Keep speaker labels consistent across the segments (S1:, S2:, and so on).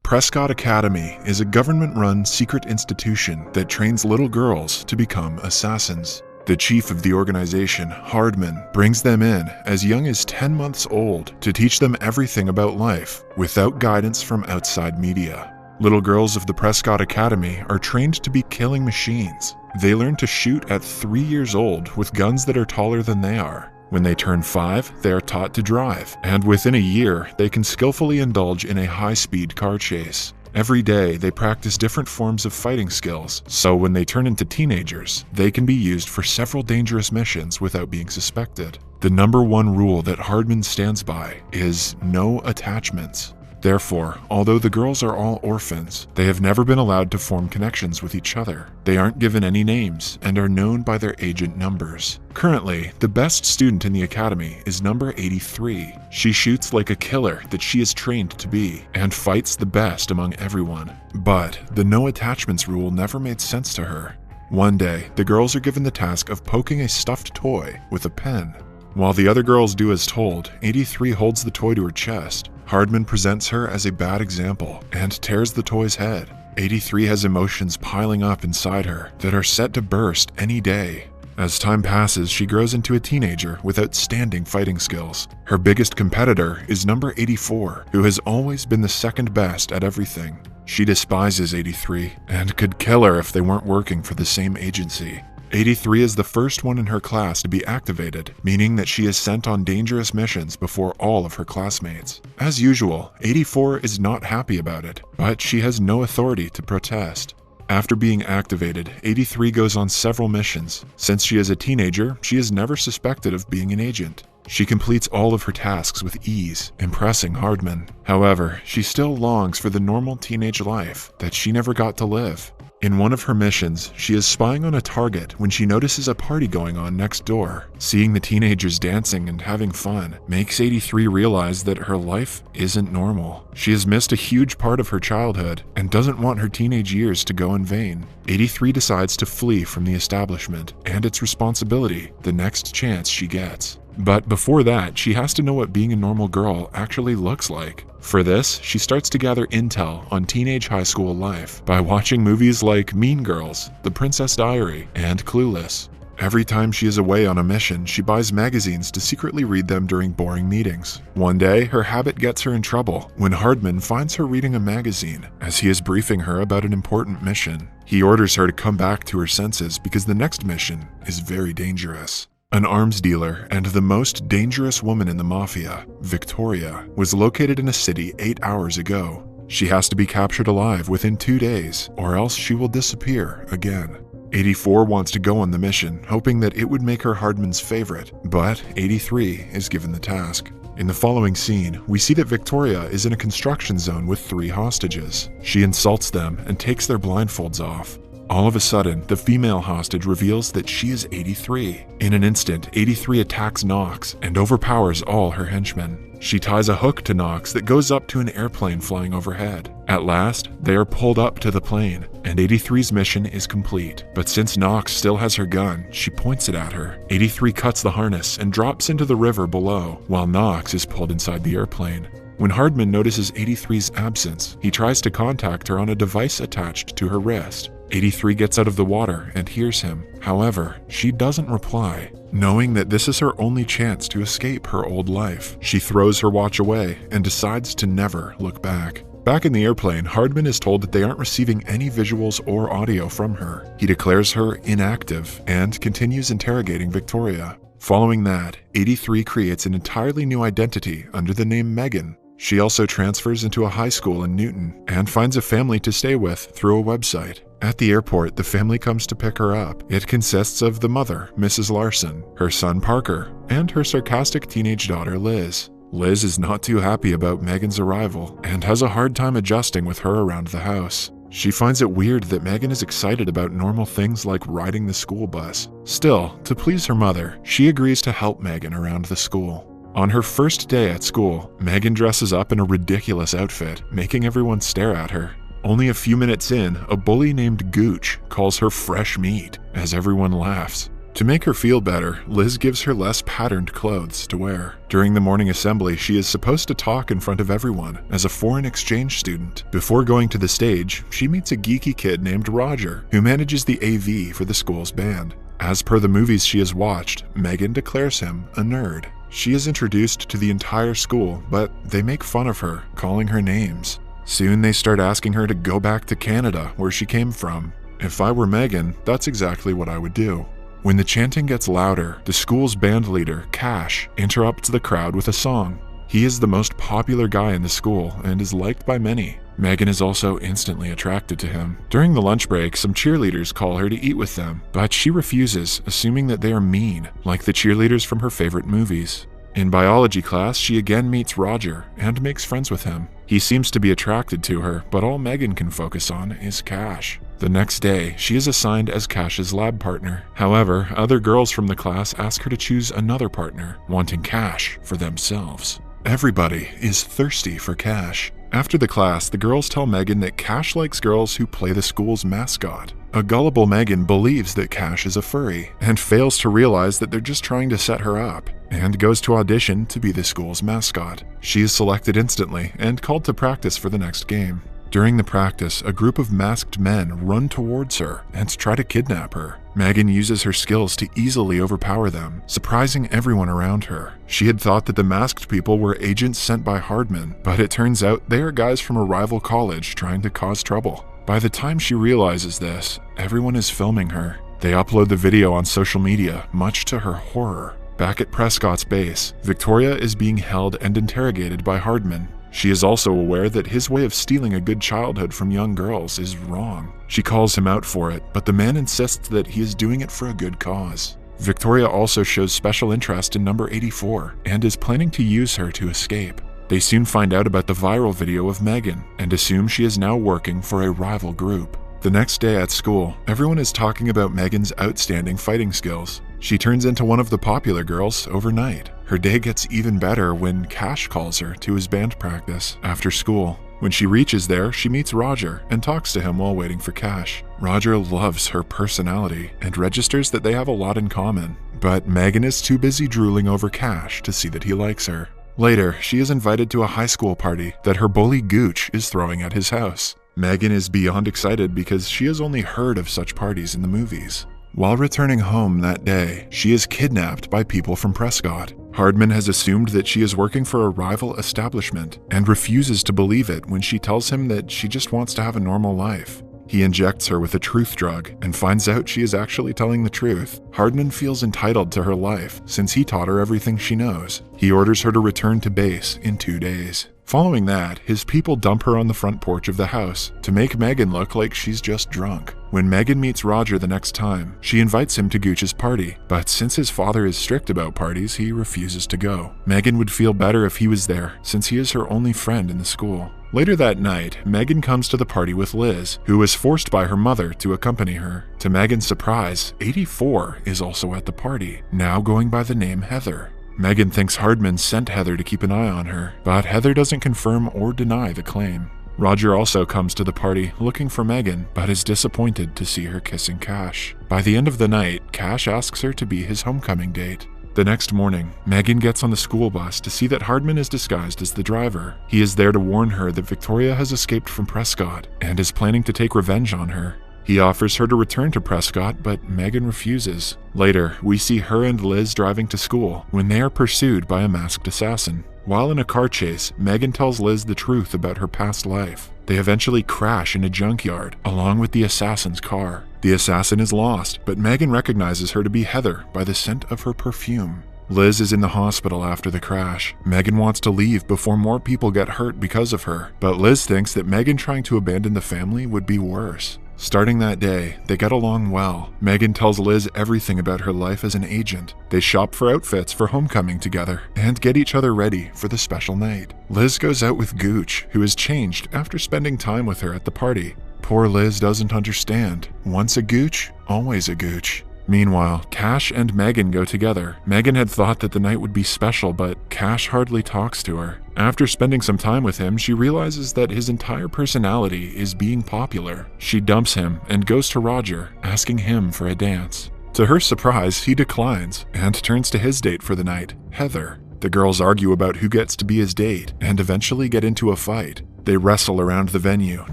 S1: Prescott Academy is a government-run secret institution that trains little girls to become assassins. The chief of the organization, Hardman, brings them in as young as 10 months old to teach them everything about life without guidance from outside media. Little girls of the Prescott Academy are trained to be killing machines. They learn to shoot at 3 years old with guns that are taller than they are. When they turn 5, they are taught to drive, and within a year, they can skillfully indulge in a high-speed car chase. Every day, they practice different forms of fighting skills, so when they turn into teenagers, they can be used for several dangerous missions without being suspected. The number one rule that Hardman stands by is no attachments. Therefore, although the girls are all orphans, they have never been allowed to form connections with each other. They aren't given any names and are known by their agent numbers. Currently, the best student in the academy is number 83. She shoots like a killer that she is trained to be, and fights the best among everyone. But the no attachments rule never made sense to her. One day, the girls are given the task of poking a stuffed toy with a pen. While the other girls do as told, 83 holds the toy to her chest. Hardman presents her as a bad example and tears the toy's head. 83 has emotions piling up inside her that are set to burst any day. As time passes, she grows into a teenager with outstanding fighting skills. Her biggest competitor is number 84, who has always been the second best at everything. She despises 83 and could kill her if they weren't working for the same agency. 83 is the first one in her class to be activated, meaning that she is sent on dangerous missions before all of her classmates. As usual, 84 is not happy about it, but she has no authority to protest. After being activated, 83 goes on several missions. Since she is a teenager, she is never suspected of being an agent. She completes all of her tasks with ease, impressing Hardman. However, she still longs for the normal teenage life that she never got to live. In one of her missions, she is spying on a target when she notices a party going on next door. Seeing the teenagers dancing and having fun makes 83 realize that her life isn't normal. She has missed a huge part of her childhood and doesn't want her teenage years to go in vain. 83 decides to flee from the establishment and its responsibility the next chance she gets. But before that, she has to know what being a normal girl actually looks like. For this, she starts to gather intel on teenage high school life by watching movies like Mean Girls, The Princess Diary, and Clueless. Every time she is away on a mission, she buys magazines to secretly read them during boring meetings. One day, her habit gets her in trouble when Hardman finds her reading a magazine as he is briefing her about an important mission. He orders her to come back to her senses because the next mission is very dangerous. An arms dealer and the most dangerous woman in the mafia, Victoria, was located in a city 8 hours ago. She has to be captured alive within 2 days, or else she will disappear again. 84 wants to go on the mission, hoping that it would make her Hardman's favorite, but 83 is given the task. In the following scene, we see that Victoria is in a construction zone with 3 hostages. She insults them and takes their blindfolds off. All of a sudden, the female hostage reveals that she is 83. In an instant, 83 attacks Knox and overpowers all her henchmen. She ties a hook to Knox that goes up to an airplane flying overhead. At last, they are pulled up to the plane, and 83's mission is complete. But since Knox still has her gun, she points it at her. 83 cuts the harness and drops into the river below, while Knox is pulled inside the airplane. When Hardman notices 83's absence, he tries to contact her on a device attached to her wrist. 83 gets out of the water and hears him. However, she doesn't reply. Knowing that this is her only chance to escape her old life, she throws her watch away and decides to never look back. Back in the airplane, Hardman is told that they aren't receiving any visuals or audio from her. He declares her inactive and continues interrogating Victoria. Following that, 83 creates an entirely new identity under the name Megan. She also transfers into a high school in Newton and finds a family to stay with through a website. At the airport, the family comes to pick her up. It consists of the mother, Mrs. Larson, her son Parker, and her sarcastic teenage daughter Liz. Liz is not too happy about Megan's arrival and has a hard time adjusting with her around the house. She finds it weird that Megan is excited about normal things like riding the school bus. Still, to please her mother, she agrees to help Megan around the school. On her first day at school, Megan dresses up in a ridiculous outfit, making everyone stare at her. Only a few minutes in, a bully named Gooch calls her fresh meat, as everyone laughs. To make her feel better, Liz gives her less patterned clothes to wear. During the morning assembly, she is supposed to talk in front of everyone as a foreign exchange student. Before going to the stage, she meets a geeky kid named Roger, who manages the AV for the school's band. As per the movies she has watched, Megan declares him a nerd. She is introduced to the entire school, but they make fun of her, calling her names. Soon they start asking her to go back to Canada, where she came from. If I were Megan, that's exactly what I would do. When the chanting gets louder, the school's band leader, Cash, interrupts the crowd with a song. He is the most popular guy in the school and is liked by many. Megan is also instantly attracted to him. During the lunch break, some cheerleaders call her to eat with them, but she refuses, assuming that they are mean, like the cheerleaders from her favorite movies. In biology class, she again meets Roger and makes friends with him. He seems to be attracted to her, but all Megan can focus on is Cash. The next day, she is assigned as Cash's lab partner. However, other girls from the class ask her to choose another partner, wanting Cash for themselves. Everybody is thirsty for Cash. After the class, the girls tell Megan that Cash likes girls who play the school's mascot. A gullible Megan believes that Cash is a furry and fails to realize that they're just trying to set her up, and goes to audition to be the school's mascot. She is selected instantly and called to practice for the next game. During the practice, a group of masked men run towards her and try to kidnap her. Megan uses her skills to easily overpower them, surprising everyone around her. She had thought that the masked people were agents sent by Hardman, but it turns out they are guys from a rival college trying to cause trouble. By the time she realizes this, everyone is filming her. They upload the video on social media, much to her horror. Back at Prescott's base, Victoria is being held and interrogated by Hardman. She is also aware that his way of stealing a good childhood from young girls is wrong. She calls him out for it, but the man insists that he is doing it for a good cause. Victoria also shows special interest in number 84 and is planning to use her to escape. They soon find out about the viral video of Megan and assume she is now working for a rival group. The next day at school, everyone is talking about Megan's outstanding fighting skills. She turns into one of the popular girls overnight. Her day gets even better when Cash calls her to his band practice after school. When she reaches there, she meets Roger and talks to him while waiting for Cash. Roger loves her personality and registers that they have a lot in common, but Megan is too busy drooling over Cash to see that he likes her. Later, she is invited to a high school party that her bully Gooch is throwing at his house. Megan is beyond excited because she has only heard of such parties in the movies. While returning home that day, she is kidnapped by people from Prescott. Hardman has assumed that she is working for a rival establishment and refuses to believe it when she tells him that she just wants to have a normal life. He injects her with a truth drug and finds out she is actually telling the truth. Hardman feels entitled to her life since he taught her everything she knows. He orders her to return to base in 2 days. Following that, his people dump her on the front porch of the house to make Megan look like she's just drunk. When Megan meets Roger the next time, she invites him to Gooch's party, but since his father is strict about parties, he refuses to go. Megan would feel better if he was there, since he is her only friend in the school. Later that night, Megan comes to the party with Liz, who was forced by her mother to accompany her. To Megan's surprise, 84 is also at the party, now going by the name Heather. Megan thinks Hardman sent Heather to keep an eye on her, but Heather doesn't confirm or deny the claim. Roger also comes to the party looking for Megan, but is disappointed to see her kissing Cash. By the end of the night, Cash asks her to be his homecoming date. The next morning, Megan gets on the school bus to see that Hardman is disguised as the driver. He is there to warn her that Victoria has escaped from Prescott and is planning to take revenge on her. He offers her to return to Prescott, but Megan refuses. Later, we see her and Liz driving to school when they are pursued by a masked assassin. While in a car chase, Megan tells Liz the truth about her past life. They eventually crash in a junkyard, along with the assassin's car. The assassin is lost, but Megan recognizes her to be Heather by the scent of her perfume. Liz is in the hospital after the crash. Megan wants to leave before more people get hurt because of her, but Liz thinks that Megan trying to abandon the family would be worse. Starting that day, they get along well. Megan tells Liz everything about her life as an agent. They shop for outfits for homecoming together and get each other ready for the special night. Liz goes out with Gooch, who has changed after spending time with her at the party. Poor Liz doesn't understand. Once a Gooch, always a Gooch. Meanwhile, Cash and Megan go together. Megan had thought that the night would be special, but Cash hardly talks to her. After spending some time with him, she realizes that his entire personality is being popular. She dumps him and goes to Roger, asking him for a dance. To her surprise, he declines and turns to his date for the night, Heather. The girls argue about who gets to be his date and eventually get into a fight. They wrestle around the venue,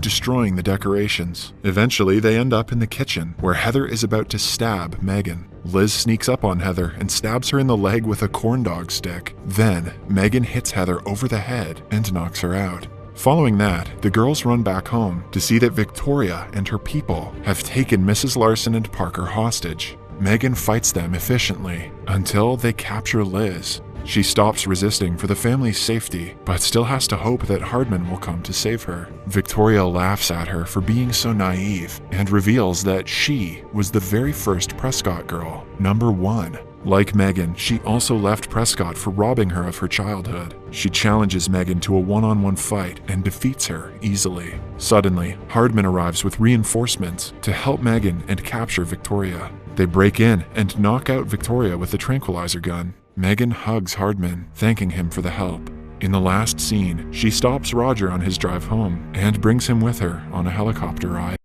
S1: destroying the decorations. Eventually, they end up in the kitchen, where Heather is about to stab Megan. Liz sneaks up on Heather and stabs her in the leg with a corn dog stick. Then, Megan hits Heather over the head and knocks her out. Following that, the girls run back home to see that Victoria and her people have taken Mrs. Larson and Parker hostage. Megan fights them efficiently until they capture Liz. She stops resisting for the family's safety, but still has to hope that Hardman will come to save her. Victoria laughs at her for being so naive and reveals that she was the very first Prescott girl, number 1. Like Megan, she also left Prescott for robbing her of her childhood. She challenges Megan to a one-on-one fight and defeats her easily. Suddenly, Hardman arrives with reinforcements to help Megan and capture Victoria. They break in and knock out Victoria with a tranquilizer gun. Megan hugs Hardman, thanking him for the help. In the last scene, she stops Roger on his drive home and brings him with her on a helicopter ride.